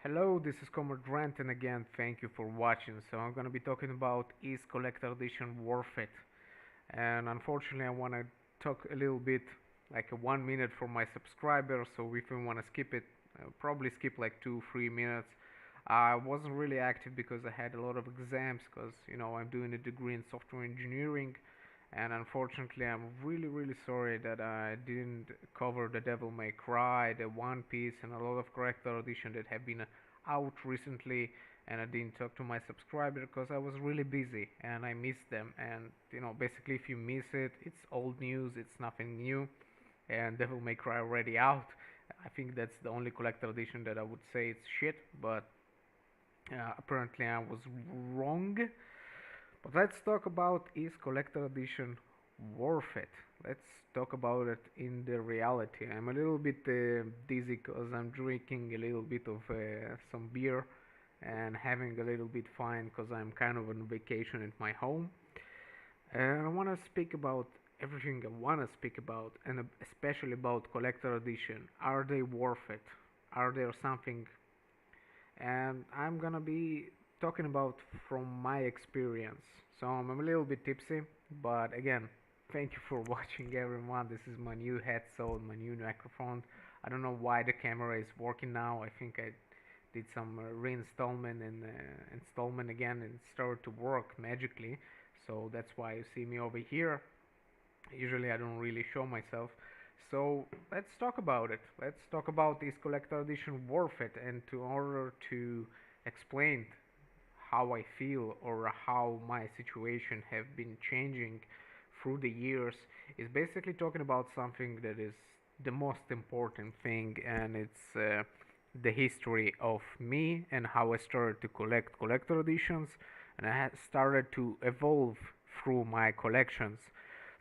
Hello, this is ComradeRant, and again, thank you for watching. So I'm gonna be talking about is collector edition worth it? And unfortunately, I wanna talk a little bit, like a 1 minute for my subscribers. So if you wanna skip it, probably skip like 2-3 minutes. I wasn't really active because I had a lot of exams, because I'm doing a degree in software engineering, and unfortunately, I'm really sorry that I didn't cover the Devil May Cry, the One Piece, and a lot of character edition that have been out recently. And I didn't talk to my subscriber because I was really busy and I missed them. And basically, if you miss it, it's old news. It's nothing new. And Devil May Cry already out. I think that's the only collector edition that I would say it's shit. But apparently, I was wrong. But let's talk about is collector edition worth it? Let's talk about it in the reality. I'm a little bit dizzy because I'm drinking a little bit of some beer and having a little bit fine because I'm kind of on vacation at my home. And I want to speak about everything I want to speak about, and especially about collector edition. Are they worth it? Are there something? And I'm gonna be talking about from my experience. So I'm a little bit tipsy, but again, thank you for watching, everyone. This is my new headset, my new microphone. I don't know why the camera is working now. I think I did some reinstallment and installment again, and it started to work magically. So that's why you see me over here. Usually I don't really show myself. So let's talk about it. Let's talk about is collector edition worth it, and to order to explain how I feel or how my situation have been changing through the years, is basically talking about something that is the most important thing, and it's the history of me and how I started to collect collector editions, and I started to evolve through my collections.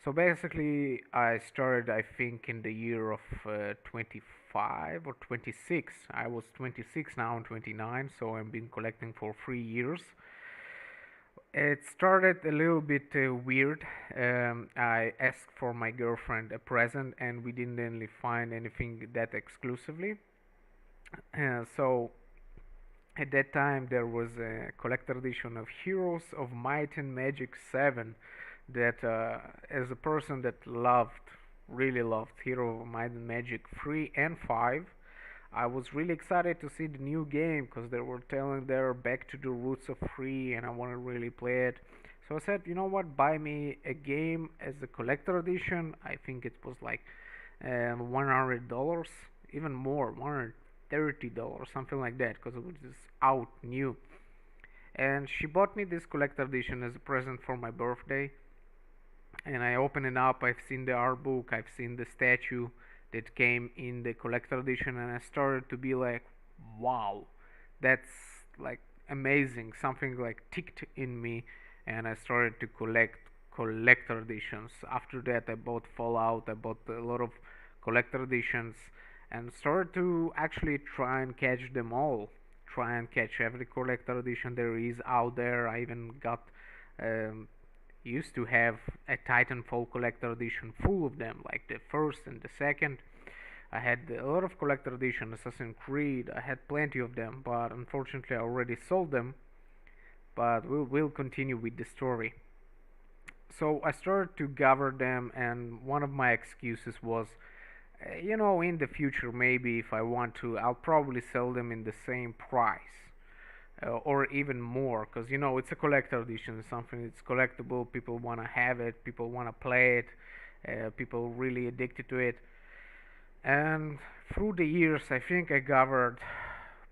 So basically, I started, I think, in the year of 25 or 26. I was 26, now I'm 29, so I've been collecting for 3 years. It started a little bit weird. I asked for my girlfriend a present, and we didn't really find anything that exclusively. So at that time, there was a collector edition of Heroes of Might and Magic 7 that, as a person that really loved Hero of Might and Magic 3 and 5, I was really excited to see the new game because they were telling they're back to the roots of 3, and I want to really play it. So I said, you know what, buy me a game as a collector edition. I think it was like $100, even more, $130, something like that, because it was just out new. And she bought me this collector edition as a present for my birthday. And I opened it up. I've seen the art book, I've seen the statue that came in the collector edition, and I started to be like, wow, that's like amazing. Something like ticked in me, and I started to collect collector editions. After that, I bought Fallout, I bought a lot of collector editions, and started to actually try and catch them all. Try and catch every collector edition there is out there. I even got um, used to have a Titanfall collector edition full of them, like the first and the second. I had a lot of collector edition Assassin's Creed. I had plenty of them, but unfortunately I already sold them. But we'll continue with the story. So I started to gather them, and one of my excuses was, in the future, maybe if I want to, I'll probably sell them in the same price, or even more, because it's a collector edition, something that's collectible. People want to have it, people want to play it, people really addicted to it. And through the years, I think I gathered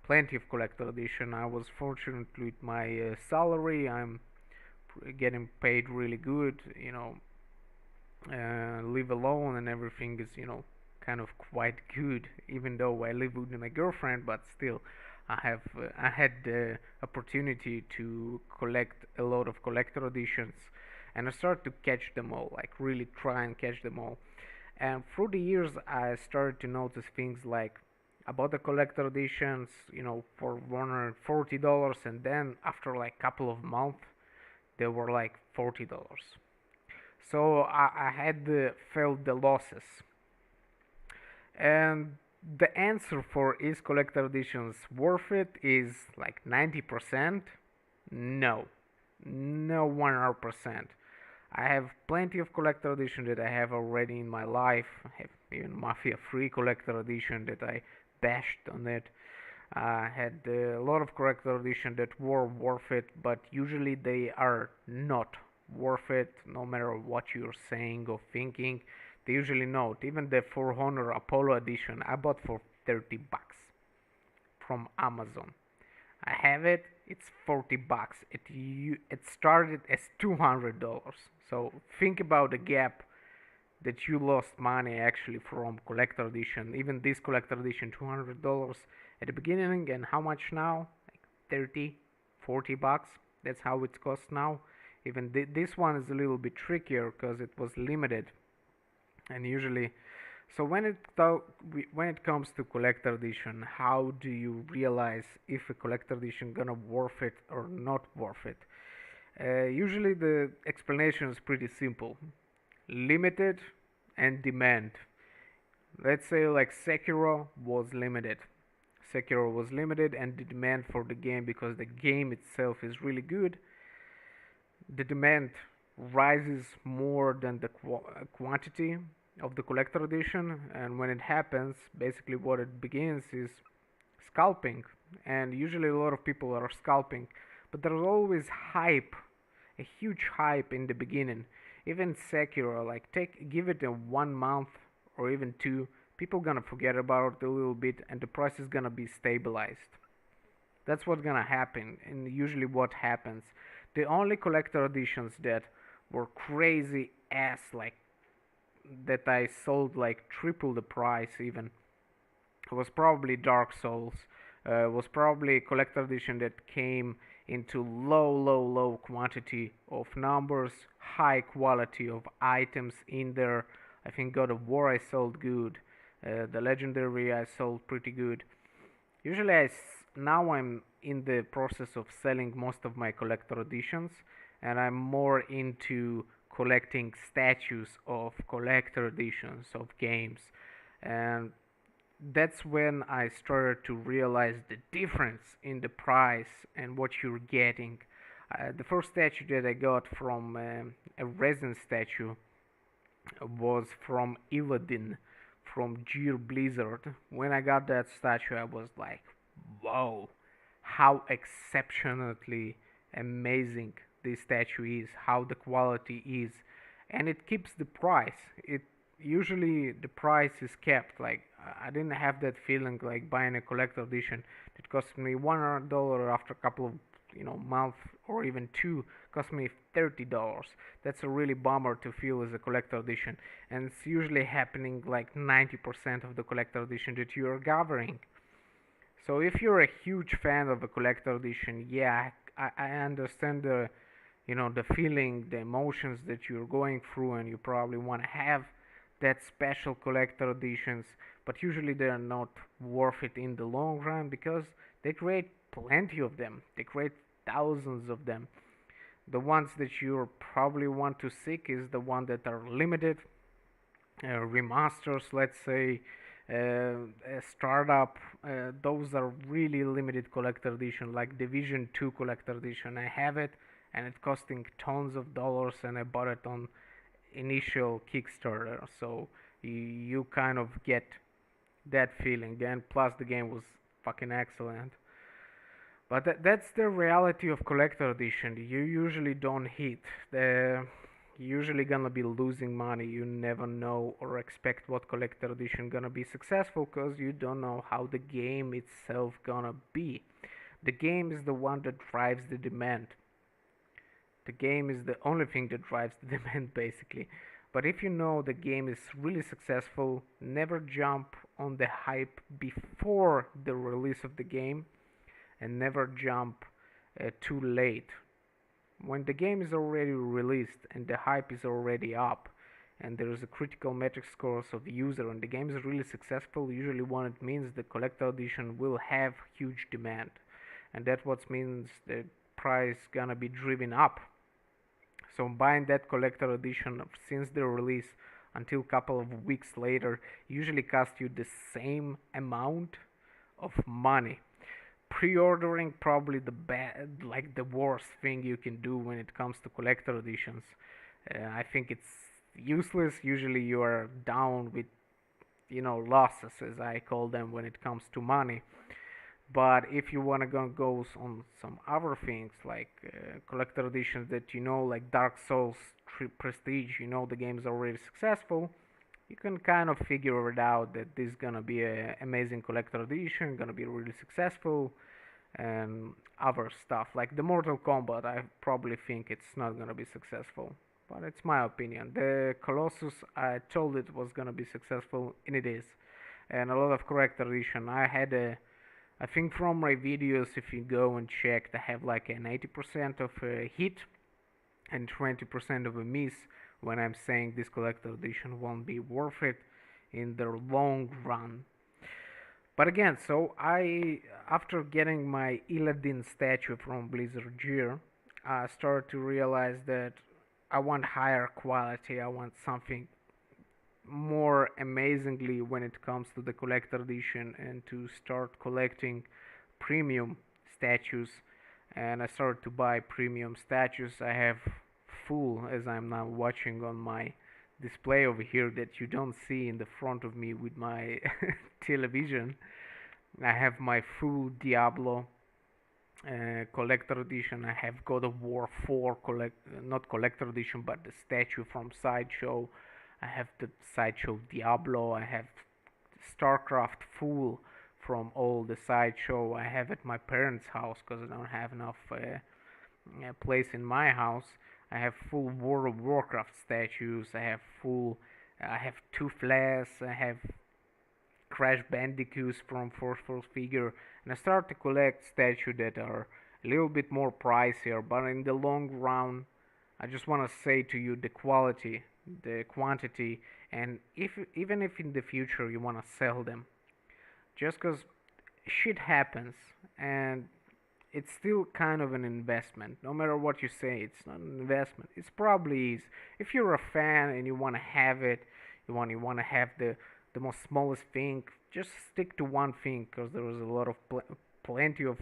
plenty of collector edition. I was fortunate with my salary. I'm getting paid really good, live alone, and everything is, kind of quite good, even though I live with my girlfriend. But still, I had the opportunity to collect a lot of collector editions, and I started to catch them all, like really try and catch them all. And through the years, I started to notice things like about the collector editions, for $140, and then after like couple of months, they were like $40. So I had felt the losses, and The answer for is collector editions worth it is like 90%. No, no 100%. I have plenty of collector edition that I have already in my life. I have even Mafia 3 collector edition that I bashed on it. I had a lot of collector edition that were worth it, but usually they are not worth it, no matter what you're saying or thinking. They usually not. Even the For Honor Apollo edition I bought for 30 bucks from Amazon. I have it. It's 40 bucks. It started as $200. So think about the gap that you lost money actually from collector edition. Even this collector edition, $200 at the beginning, and how much now? Like 30, 40 bucks. That's how it costs now. Even this one is a little bit trickier because it was limited, and usually. So when it comes to collector edition, how do you realize if a collector edition gonna worth it or not worth it? Usually the explanation is pretty simple: limited and demand. Let's say like Sekiro was limited. Sekiro was limited, and the demand for the game, because the game itself is really good, the demand rises more than the quantity of the collector edition. And when it happens, basically what it begins is scalping, and usually a lot of people are scalping, but there's always hype, a huge hype in the beginning. Even Sekiro, like give it a 1 month or even two, people gonna forget about it a little bit, and the price is gonna be stabilized. That's what's gonna happen, and usually what happens. The only collector editions that were crazy ass, like that I sold like triple the price even, was probably Dark Souls. Was probably a collector edition that came into low quantity of numbers, high quality of items in there. I think God of War I sold good. The Legendary I sold pretty good. Usually now I'm in the process of selling most of my collector editions, and I'm more into collecting statues of collector editions of games. And that's when I started to realize the difference in the price and what you're getting. The first statue that I got from a resin statue was from Illidan, from Gear Blizzard. When I got that statue, I was like, wow, how exceptionally amazing this statue is, how the quality is, and it keeps the price. It usually the price is kept. Like I didn't have that feeling like buying a collector edition that cost me $100 after a couple of months, or even two, cost me $30. That's a really bummer to feel as a collector edition, and it's usually happening like 90% of the collector edition that you are gathering. So if you're a huge fan of a collector edition, yeah, I understand the feeling, the emotions that you're going through, and you probably want to have that special collector editions, but usually they're not worth it in the long run because they create plenty of them. They create thousands of them. The ones that you probably want to seek is the ones that are limited, remasters, let's say, a startup. Those are really limited collector edition, like Division 2 collector edition. I have it, and it's costing tons of dollars, and I bought it on initial Kickstarter. So you kind of get that feeling, and plus the game was fucking excellent. But that's the reality of collector edition. You usually don't hit. You're usually gonna be losing money. You never know or expect what collector edition gonna be successful because you don't know how the game itself gonna be. The game is the one that drives the demand. The game is the only thing that drives the demand basically. But if you know the game is really successful, never jump on the hype before the release of the game, and never jump too late. When the game is already released and the hype is already up, and there is a critical metric scores of the user, and the game is really successful, usually what it means the collector edition will have huge demand, and that what means the price gonna be driven up. So buying that collector edition since the release until a couple of weeks later usually cost you the same amount of money. Pre-ordering probably the bad, like the worst thing you can do when it comes to collector editions. I think it's useless. Usually you are down with, losses, as I call them, when it comes to money. But if you want to go on some other things like collector editions that like Dark Souls Prestige, the game is already successful, you can kind of figure it out that this is gonna be an amazing collector edition, gonna be really successful, and other stuff like the Mortal Kombat. I probably think it's not gonna be successful, but it's my opinion. The Colossus, I told it was gonna be successful, and it is. And a lot of collector edition. I think from my videos, if you go and check, they have like an 80% of a hit and 20% of a miss when I'm saying this collector edition won't be worth it in the long run. But again, so after getting my Iladin statue from Blizzard Gear, I started to realize that I want higher quality. I want something more amazingly when it comes to the collector edition, and to start collecting premium statues. And I started to buy premium statues. I have full, as I'm now watching on my display over here that you don't see in the front of me with my television. I have my full Diablo collector edition. I have God of War 4 not collector edition, but the statue from Sideshow. I have the Sideshow Diablo. I have StarCraft full from all the Sideshow. I have at my parents' house because I don't have enough place in my house. I have full World of Warcraft statues. I have Toothless. I have Crash Bandicoots from First Figure, and I start to collect statues that are a little bit more pricier. But in the long run, I just want to say to you, the quality, the quantity, and even if in the future you want to sell them, just because shit happens, and it's still kind of an investment. No matter what you say, it's not an investment. It's probably is. If you're a fan and you want to have it, you want to have the most smallest thing, just stick to one thing, because there is a lot of plenty of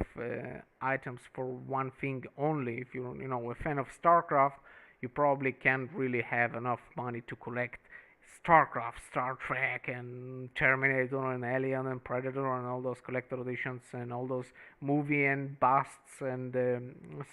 items for one thing only. If you're a fan of StarCraft, you probably can't really have enough money to collect StarCraft, Star Trek, and Terminator, and Alien, and Predator, and all those collector editions, and all those movie and busts and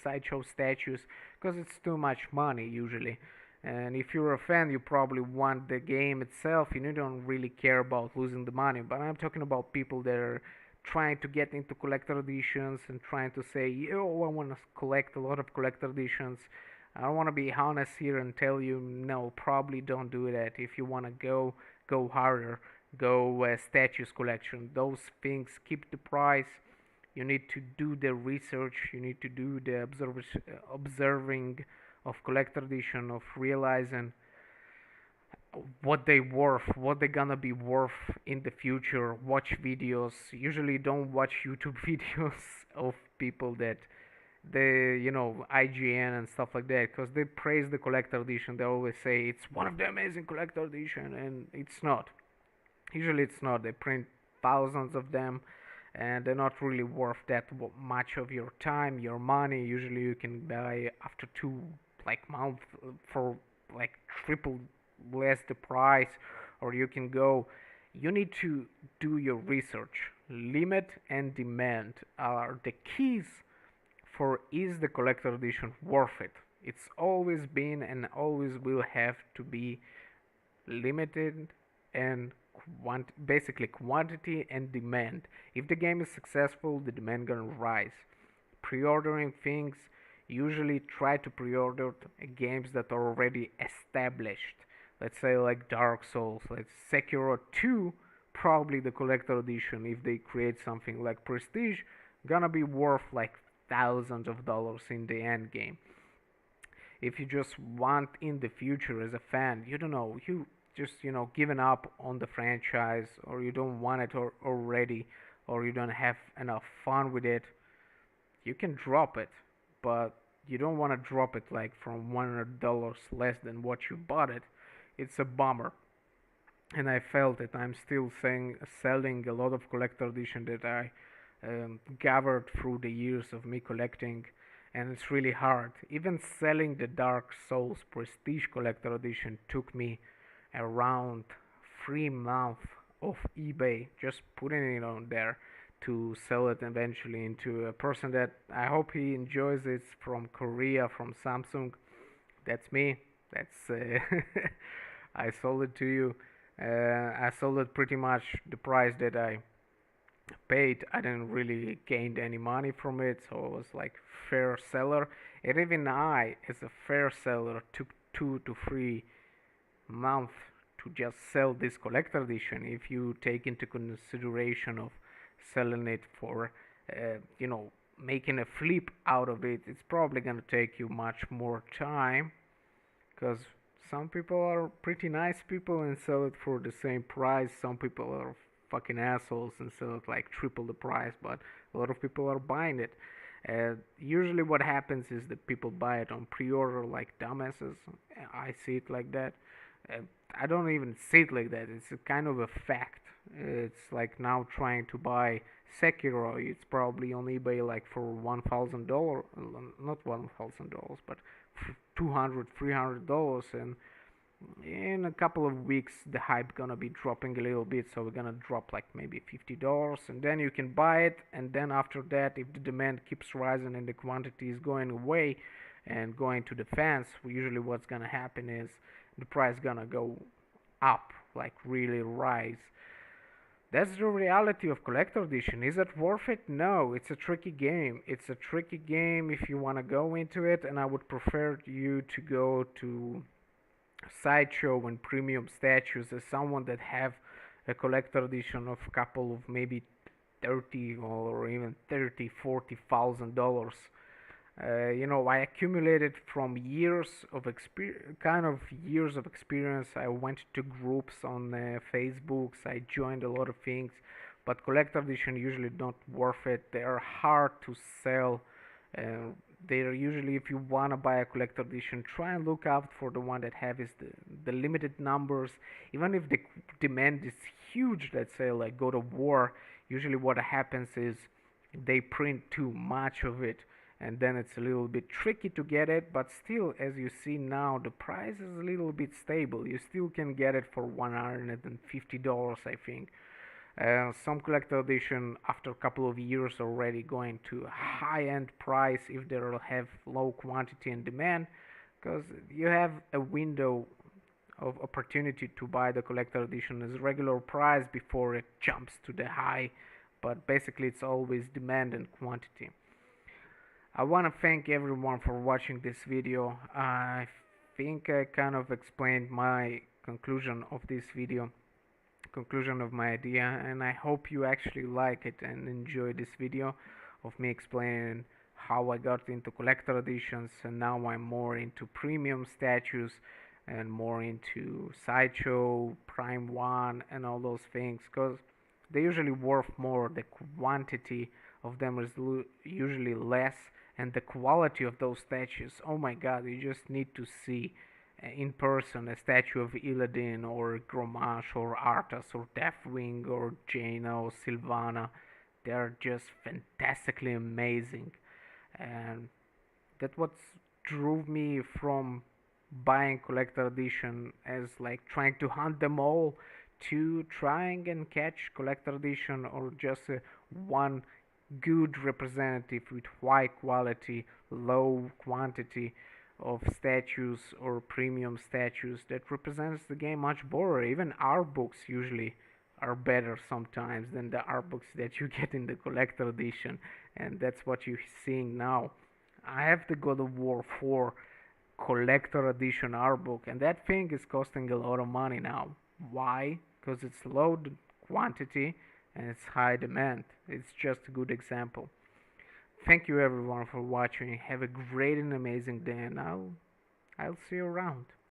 Sideshow statues, because it's too much money usually. And if you're a fan, you probably want the game itself, and you don't really care about losing the money. But I'm talking about people that are trying to get into collector editions and trying to say, yo, I want to collect a lot of collector editions. I don't want to be honest here and tell you, no, probably don't do that. If you want to go harder, go statues collection. Those things keep the price. You need to do the research. You need to do the observing of collector edition, of realizing what they worth, what they gonna be worth in the future. Watch videos. Usually don't watch YouTube videos of people that IGN and stuff like that, because they praise the collector edition. They always say it's one of the amazing collector edition, and it's not. Usually it's not. They print thousands of them, and they're not really worth that much of your time, your money. Usually you can buy after 2 months for like triple less the price, or you can go. You need to do your research. Limit and demand are the keys for is the collector edition worth it. It's always been and always will have to be limited and basically quantity and demand. If the game is successful, the demand gonna rise. Pre-ordering things, usually try to pre-order games that are already established. Let's say like Dark Souls, like Sekiro 2, probably the collector edition, if they create something like Prestige, gonna be worth like thousands of dollars in the end game. If you just want in the future as a fan, you don't know, you just given up on the franchise, or you don't want it already, or you don't have enough fun with it, you can drop it. But you don't want to drop it like from $100 less than what you bought it. It's a bummer. and I felt that I'm still selling a lot of collector edition that I gathered through the years of me collecting, and it's really hard. Even selling the Dark Souls Prestige Collector Edition took me around 3 months of eBay, just putting it on there to sell it eventually into a person that I hope he enjoys it, from Korea, from Samsung. That's me. That's I sold it to you. I sold it pretty much the price that I paid. I didn't really gain any money from it, so it was like fair seller. And even I, as a fair seller, took 2 to 3 months to just sell this collector edition. If you take into consideration of selling it for, making a flip out of it, it's probably gonna take you much more time, because some people are pretty nice people and sell it for the same price. Some people are fucking assholes and sell it like triple the price, but a lot of people are buying it. Usually what happens is that people buy it on pre-order like dumbasses. I see it like that. uh, I don't even see it like that. It's a kind of a fact. It's like now trying to buy Sekiro. It's probably on eBay like for $1,000, not $1,000, but 200, $300, and in a couple of weeks the hype gonna be dropping a little bit, so we're gonna drop like maybe $50, and then you can buy it, and then after that, if the demand keeps rising and the quantity is going away and going to the fans, usually what's gonna happen is the price gonna go up, like really rise. That's the reality of collector edition. Is it worth it? No, it's a tricky game. It's a tricky game if you want to go into it, and I would prefer you to go to sideshow and premium statues as someone that have a collector edition of a couple of maybe 30 or even 30, $40,000. I accumulated from years of years of experience. I went to groups on Facebooks. I joined a lot of things, but collector edition usually not worth it. They are hard to sell. Uh, they're usually, if you wanna buy a collector edition, try and look out for the one that has the limited numbers. Even if the demand is huge, let's say like God of War, usually what happens is they print too much of it, and then it's a little bit tricky to get it. But still, as you see now, the price is a little bit stable. You still can get it for $150, I think. Some collector edition after a couple of years already going to high-end price if they'll have low quantity and demand, because you have a window of opportunity to buy the collector edition as regular price before it jumps to the high. But basically it's always demand and quantity. I want to thank everyone for watching this video. I think I kind of explained my conclusion of this video, conclusion of my idea, and I hope you actually like it and enjoy this video of me explaining how I got into collector editions, and now I'm more into premium statues and more into sideshow, prime one, and all those things, because they usually worth more. The quantity of them is usually less, and the quality of those statues, oh my god, you just need to see in person a statue of Illidan or Gromash or Arthas or Deathwing or Jaina or Sylvana. They are just fantastically amazing, and that what drove me from buying collector edition as like trying to hunt them all to trying and catch collector edition, or just one good representative with high quality, low quantity of statues or premium statues that represents the game much better. Even art books usually are better sometimes than the art books that you get in the collector edition, and that's what you're seeing now. I have the God of War 4 collector edition art book, and that thing is costing a lot of money now. Why? Because it's low quantity and it's high demand. It's just a good example. Thank you everyone for watching. Have a great and amazing day, and I'll see you around.